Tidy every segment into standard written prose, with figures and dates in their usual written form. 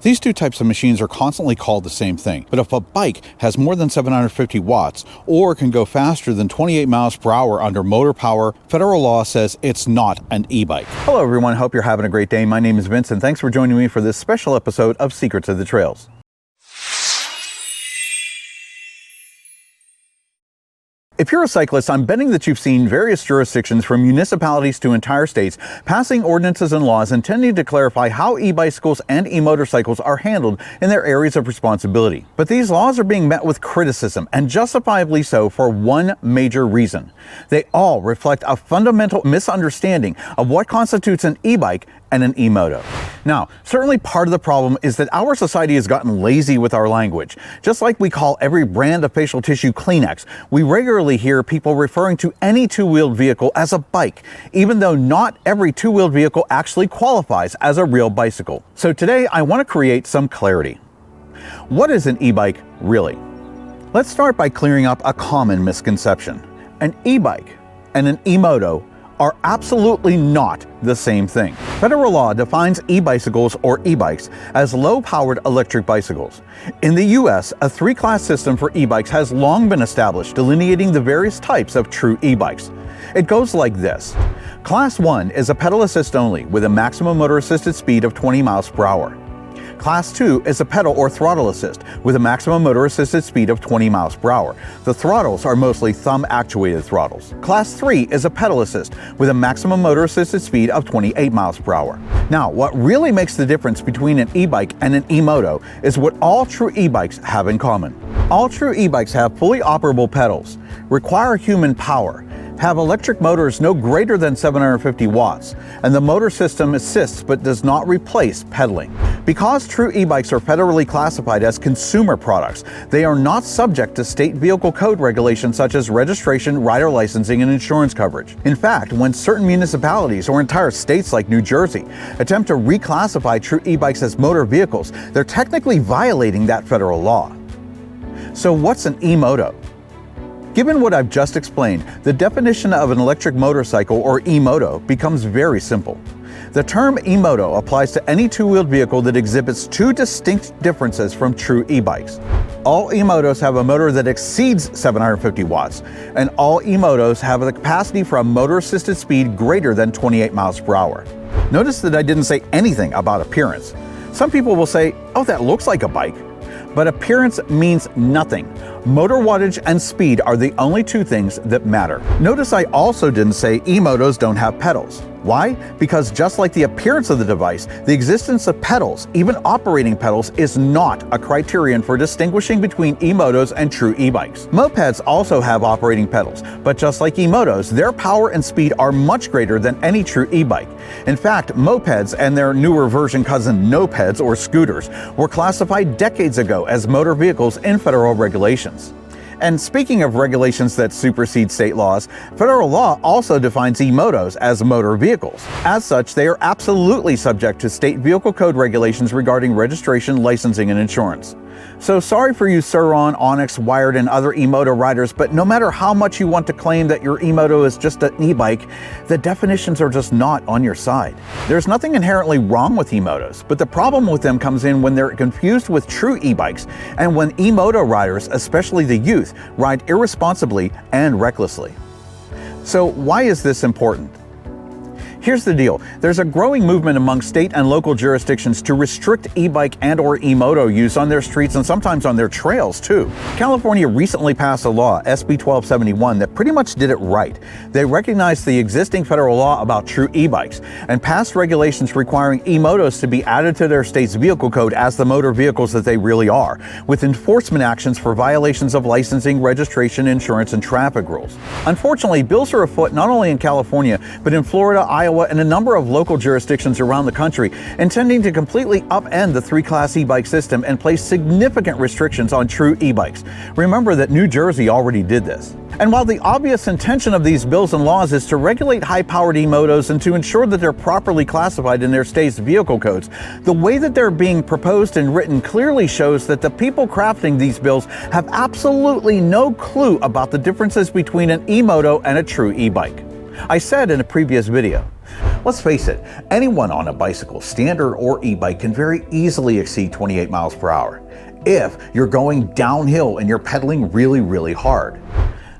These two types of machines are constantly called the same thing, but if a bike has more than 750 watts or can go faster than 28 miles per hour under motor power, federal law says it's not an e-bike. Hello everyone, hope you're having a great day. My name is Vince and thanks for joining me for this special episode of Secrets of the Trails. If you're a cyclist, I'm betting that you've seen various jurisdictions from municipalities to entire states passing ordinances and laws intending to clarify how e-bicycles and e-motorcycles are handled in their areas of responsibility. But these laws are being met with criticism, and justifiably so, for one major reason. They all reflect a fundamental misunderstanding of what constitutes an e-bike and an e-moto. Now, certainly part of the problem is that our society has gotten lazy with our language. Just like we call every brand of facial tissue Kleenex, we regularly hear people referring to any two-wheeled vehicle as a bike, even though not every two-wheeled vehicle actually qualifies as a real bicycle. So today, I want to create some clarity. What is an e-bike really? Let's start by clearing up a common misconception. An e-bike and an e-moto are absolutely not the same thing. Federal law defines e-bicycles or e-bikes as low-powered electric bicycles. In the US, a three-class system for e-bikes has long been established, delineating the various types of true e-bikes. It goes like this. Class 1 is a pedal assist only with a maximum motor-assisted speed of 20 miles per hour. Class 2 is a pedal or throttle assist with a maximum motor-assisted speed of 20 miles per hour. The throttles are mostly thumb-actuated throttles. Class 3 is a pedal assist with a maximum motor-assisted speed of 28 miles per hour. Now, what really makes the difference between an e-bike and an e-moto is what all true e-bikes have in common. All true e-bikes have fully operable pedals, require human power, have electric motors no greater than 750 watts, and the motor system assists but does not replace pedaling. Because true e-bikes are federally classified as consumer products, they are not subject to state vehicle code regulations such as registration, rider licensing, and insurance coverage. In fact, when certain municipalities or entire states like New Jersey attempt to reclassify true e-bikes as motor vehicles, they're technically violating that federal law. So what's an e-moto? Given what I've just explained, the definition of an electric motorcycle or e-moto becomes very simple. The term e-moto applies to any two-wheeled vehicle that exhibits two distinct differences from true e-bikes. All e-motos have a motor that exceeds 750 watts, and all e-motos have the capacity for a motor-assisted speed greater than 28 miles per hour. Notice that I didn't say anything about appearance. Some people will say, oh, that looks like a bike. But appearance means nothing. Motor wattage and speed are the only two things that matter. Notice I also didn't say e-motos don't have pedals. Why? Because just like the appearance of the device, the existence of pedals, even operating pedals, is not a criterion for distinguishing between e-motos and true e-bikes. Mopeds also have operating pedals, but just like e-motos, their power and speed are much greater than any true e-bike. In fact, mopeds and their newer version cousin nopeds or scooters were classified decades ago as motor vehicles in federal regulations. And speaking of regulations that supersede state laws, federal law also defines e-motos as motor vehicles. As such, they are absolutely subject to state vehicle code regulations regarding registration, licensing, and insurance. So sorry for you Surron, Onyx, Wired, and other e-moto riders, but no matter how much you want to claim that your e-moto is just an e-bike, the definitions are just not on your side. There's nothing inherently wrong with e-motos, but the problem with them comes in when they're confused with true e-bikes and when e-moto riders, especially the youth, ride irresponsibly and recklessly. So why is this important? Here's the deal. There's a growing movement among state and local jurisdictions to restrict e-bike and or e-moto use on their streets and sometimes on their trails too. California recently passed a law, SB 1271, that pretty much did it right. They recognized the existing federal law about true e-bikes and passed regulations requiring e-motos to be added to their state's vehicle code as the motor vehicles that they really are, with enforcement actions for violations of licensing, registration, insurance, and traffic rules. Unfortunately, bills are afoot not only in California, but in Florida, Iowa, and a number of local jurisdictions around the country, intending to completely upend the three-class e-bike system and place significant restrictions on true e-bikes. Remember that New Jersey already did this. And while the obvious intention of these bills and laws is to regulate high-powered e-motos and to ensure that they're properly classified in their state's vehicle codes, the way that they're being proposed and written clearly shows that the people crafting these bills have absolutely no clue about the differences between an e-moto and a true e-bike. I said in a previous video, Let's face it, anyone on a bicycle, standard or e-bike, can very easily exceed 28 miles per hour if you're going downhill and you're pedaling really hard.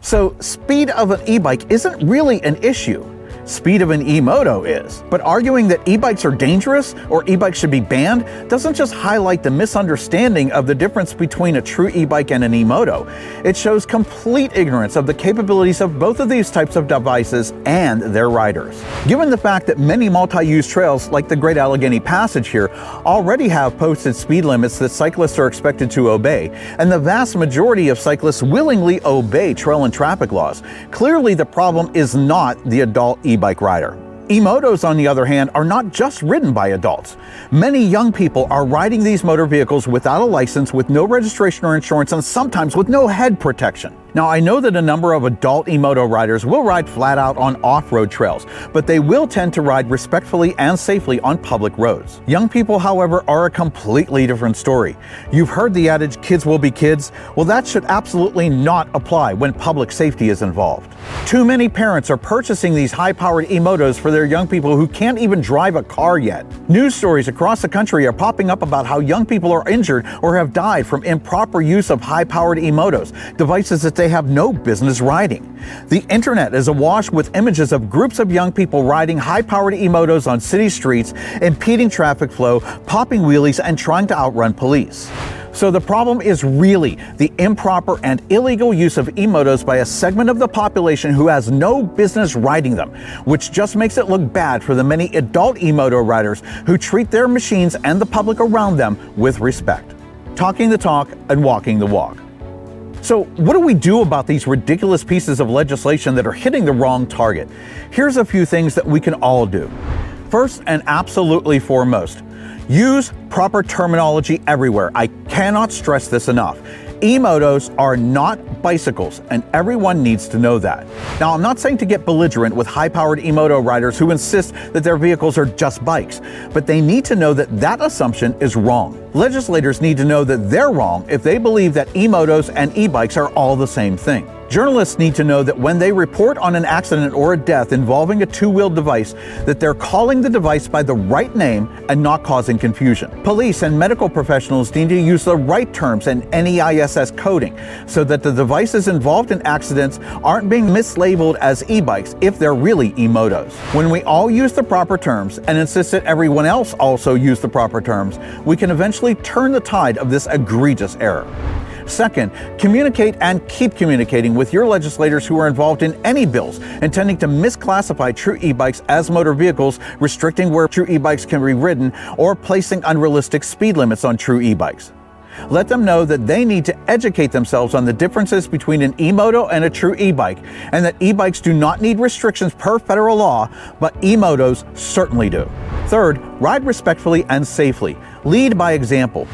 So speed of an e-bike isn't really an issue. Speed of an e-moto is. But arguing that e-bikes are dangerous or e-bikes should be banned doesn't just highlight the misunderstanding of the difference between a true e-bike and an e-moto. It shows complete ignorance of the capabilities of both of these types of devices and their riders. Given the fact that many multi-use trails like the Great Allegheny Passage here already have posted speed limits that cyclists are expected to obey, and the vast majority of cyclists willingly obey trail and traffic laws, clearly the problem is not the adult e-bike rider. E-motos, on the other hand, are not just ridden by adults. Many young people are riding these motor vehicles without a license, with no registration or insurance, and sometimes with no head protection. Now, I know that a number of adult e-moto riders will ride flat out on off-road trails, but they will tend to ride respectfully and safely on public roads. Young people, however, are a completely different story. You've heard the adage, kids will be kids. Well, that should absolutely not apply when public safety is involved. Too many parents are purchasing these high-powered e-motos for their young people who can't even drive a car yet. News stories across the country are popping up about how young people are injured or have died from improper use of high-powered e-motos, devices that they have no business riding. The internet is awash with images of groups of young people riding high-powered e-motos on city streets, impeding traffic flow, popping wheelies, and trying to outrun police. So the problem is really the improper and illegal use of e-motos by a segment of the population who has no business riding them, which just makes it look bad for the many adult e-moto riders who treat their machines and the public around them with respect. Talking the talk and walking the walk. So what do we do about these ridiculous pieces of legislation that are hitting the wrong target? Here's a few things that we can all do. First and absolutely foremost, use proper terminology everywhere. I cannot stress this enough. E-motos are not bicycles, and everyone needs to know that. Now, I'm not saying to get belligerent with high-powered e-moto riders who insist that their vehicles are just bikes, but they need to know that that assumption is wrong. Legislators need to know that they're wrong if they believe that e-motos and e-bikes are all the same thing. Journalists need to know that when they report on an accident or a death involving a two-wheeled device, that they're calling the device by the right name and not causing confusion. Police and medical professionals need to use the right terms and NEISS coding so that the devices involved in accidents aren't being mislabeled as e-bikes if they're really e-motos. When we all use the proper terms and insist that everyone else also use the proper terms, we can eventually turn the tide of this egregious error. Second, communicate and keep communicating with your legislators who are involved in any bills intending to misclassify true e-bikes as motor vehicles, restricting where true e-bikes can be ridden, or placing unrealistic speed limits on true e-bikes. Let them know that they need to educate themselves on the differences between an e-moto and a true e-bike, and that e-bikes do not need restrictions per federal law, but e-motos certainly do. Third, ride respectfully and safely. Lead by example.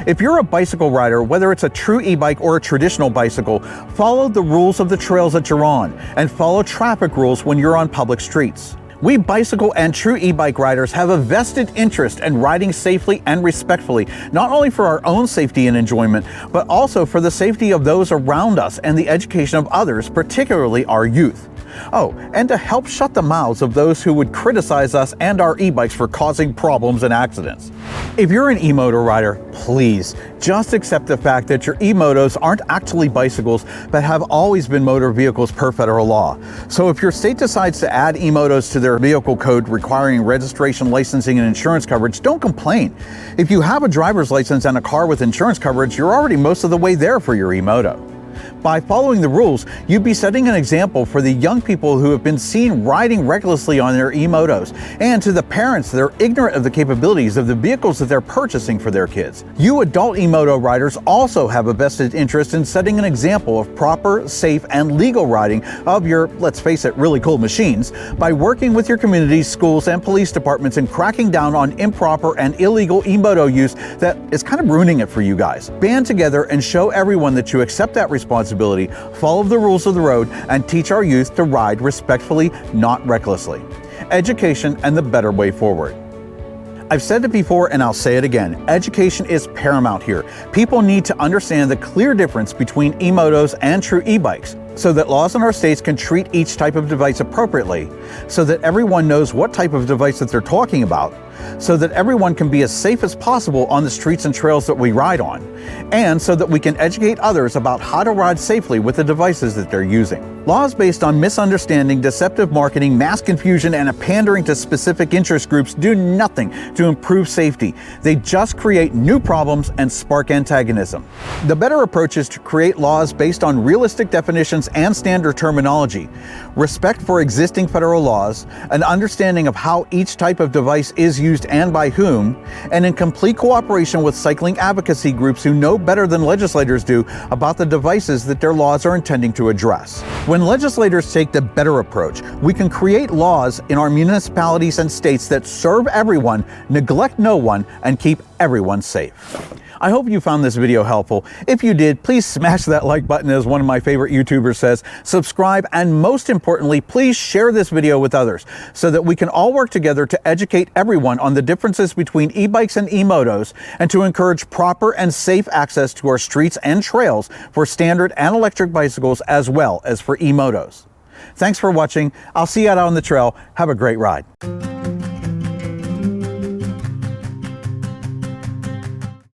If you're a bicycle rider, whether it's a true e-bike or a traditional bicycle, follow the rules of the trails that you're on, and follow traffic rules when you're on public streets. We bicycle and true e-bike riders have a vested interest in riding safely and respectfully, not only for our own safety and enjoyment, but also for the safety of those around us and the education of others, particularly our youth. Oh, and to help shut the mouths of those who would criticize us and our e-bikes for causing problems and accidents. If you're an e-moto rider, please just accept the fact that your e-motos aren't actually bicycles, but have always been motor vehicles per federal law. So if your state decides to add e-motos to their vehicle code requiring registration, licensing, and insurance coverage, don't complain. If you have a driver's license and a car with insurance coverage, you're already most of the way there for your e-moto. By following the rules, you'd be setting an example for the young people who have been seen riding recklessly on their e-motos, and to the parents that are ignorant of the capabilities of the vehicles that they're purchasing for their kids. You adult e-moto riders also have a vested interest in setting an example of proper, safe, and legal riding of your, let's face it, really cool machines by working with your communities, schools, and police departments in cracking down on improper and illegal e-moto use that is kind of ruining it for you guys. Band together and show everyone that you accept that responsibility, follow the rules of the road, and teach our youth to ride respectfully, not recklessly. Education and the better way forward. I've said it before and I'll say it again. Education is paramount here. People need to understand the clear difference between e-motos and true e-bikes. so that laws in our states can treat each type of device appropriately, so that everyone knows what type of device that they're talking about, so that everyone can be as safe as possible on the streets and trails that we ride on, and so that we can educate others about how to ride safely with the devices that they're using. Laws based on misunderstanding, deceptive marketing, mass confusion, and a pandering to specific interest groups do nothing to improve safety. They just create new problems and spark antagonism. The better approach is to create laws based on realistic definitions and standard terminology, respect for existing federal laws, an understanding of how each type of device is used and by whom, and in complete cooperation with cycling advocacy groups who know better than legislators do about the devices that their laws are intending to address. When legislators take the better approach, we can create laws in our municipalities and states that serve everyone, neglect no one, and keep everyone safe. I hope you found this video helpful. If you did, please smash that like button, as one of my favorite YouTubers says, subscribe, and most importantly, please share this video with others so that we can all work together to educate everyone on the differences between e-bikes and e-motos, and to encourage proper and safe access to our streets and trails for standard and electric bicycles as well as for e-motos. Thanks for watching. I'll see you out on the trail. Have a great ride.